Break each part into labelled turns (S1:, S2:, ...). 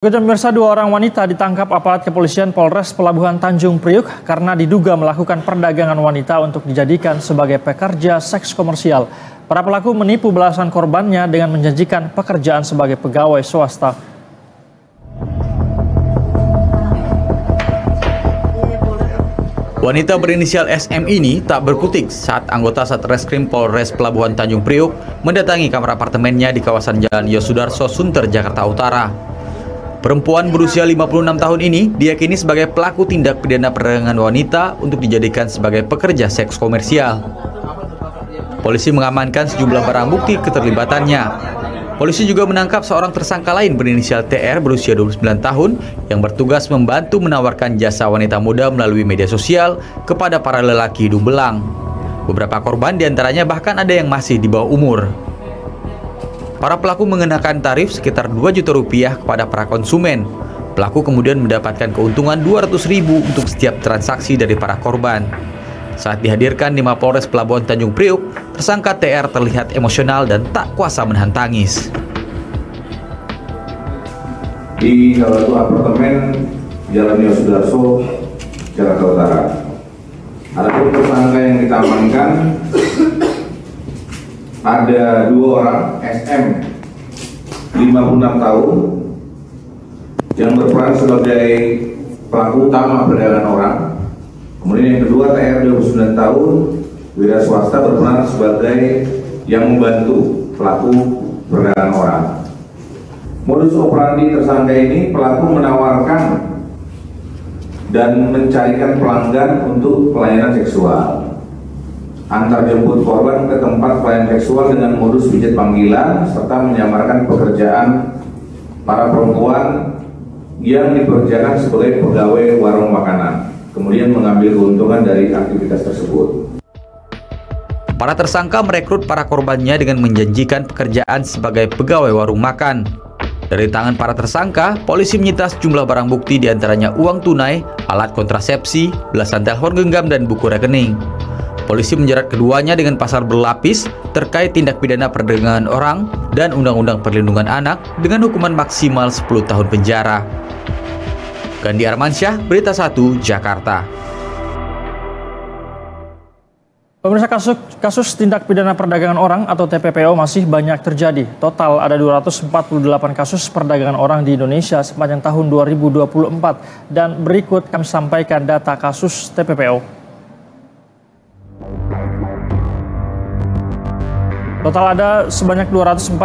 S1: Pemirsa, dua orang wanita ditangkap aparat kepolisian Polres Pelabuhan Tanjung Priuk karena diduga melakukan perdagangan wanita untuk dijadikan sebagai pekerja seks komersial. Para pelaku menipu belasan korbannya dengan menjanjikan pekerjaan sebagai pegawai swasta.
S2: Wanita berinisial SM ini tak berkutik saat anggota Satreskrim Polres Pelabuhan Tanjung Priuk mendatangi kamar apartemennya di kawasan Jalan Yosudarso, Sunter, Jakarta Utara. Perempuan berusia 56 tahun ini diyakini sebagai pelaku tindak pidana perdagangan wanita untuk dijadikan sebagai pekerja seks komersial. Polisi mengamankan sejumlah barang bukti keterlibatannya. Polisi juga menangkap seorang tersangka lain berinisial TR berusia 29 tahun yang bertugas membantu menawarkan jasa wanita muda melalui media sosial kepada para lelaki hidung belang. Beberapa korban diantaranya bahkan ada yang masih di bawah umur. Para pelaku mengenakan tarif sekitar 2 juta rupiah kepada para konsumen. Pelaku kemudian mendapatkan keuntungan 200.000 untuk setiap transaksi dari para korban. Saat dihadirkan di Mapolres Pelabuhan Tanjung Priuk, tersangka TR terlihat emosional dan tak kuasa menahan tangis.
S3: Di salah satu apartemen Jalan Yosudarso, Jakarta Utara. Adapun tersangka yang kita amankan ada dua orang, SM 56 tahun yang berperan sebagai pelaku utama perdagangan orang. Kemudian yang kedua TR 29 tahun, wira swasta berperan sebagai yang membantu pelaku perdagangan orang. Modus operandi tersangka ini, pelaku menawarkan dan mencarikan pelanggan untuk pelayanan seksual. Antar jemput korban ke tempat pelayanan seksual dengan modus pijat panggilan serta menyamarkan pekerjaan para perempuan yang dipekerjakan sebagai pegawai warung makanan, kemudian mengambil keuntungan dari aktivitas tersebut.
S2: Para tersangka merekrut para korbannya dengan menjanjikan pekerjaan sebagai pegawai warung makan. Dari tangan para tersangka, polisi menyita sejumlah barang bukti diantaranya uang tunai, alat kontrasepsi, belasan telepon genggam, dan buku rekening. Polisi menjerat keduanya dengan pasal berlapis terkait tindak pidana perdagangan orang dan Undang-Undang Perlindungan Anak dengan hukuman maksimal 10 tahun penjara. Gandhi Armansyah, Berita 1, Jakarta.
S1: Pemirsa, kasus tindak pidana perdagangan orang atau TPPO masih banyak terjadi. Total ada 248 kasus perdagangan orang di Indonesia sepanjang tahun 2024. Dan berikut kami sampaikan data kasus TPPO. Total ada sebanyak 248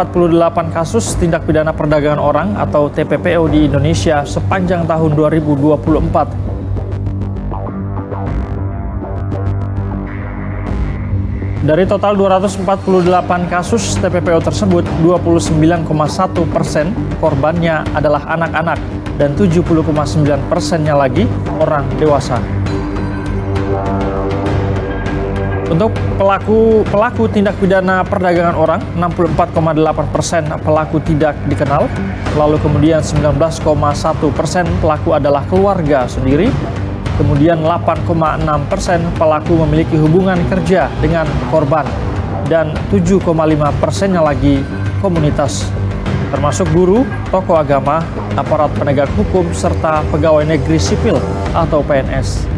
S1: kasus tindak pidana perdagangan orang atau TPPO di Indonesia sepanjang tahun 2024. Dari total 248 kasus TPPO tersebut, 29,1% korbannya adalah anak-anak dan 70,9%-nya lagi orang dewasa. Untuk pelaku tindak pidana perdagangan orang, 64,8% pelaku tidak dikenal, lalu kemudian 19,1% pelaku adalah keluarga sendiri, kemudian 8,6% pelaku memiliki hubungan kerja dengan korban, dan 7,5%-nya lagi komunitas, termasuk guru, tokoh agama, aparat penegak hukum, serta pegawai negeri sipil atau PNS.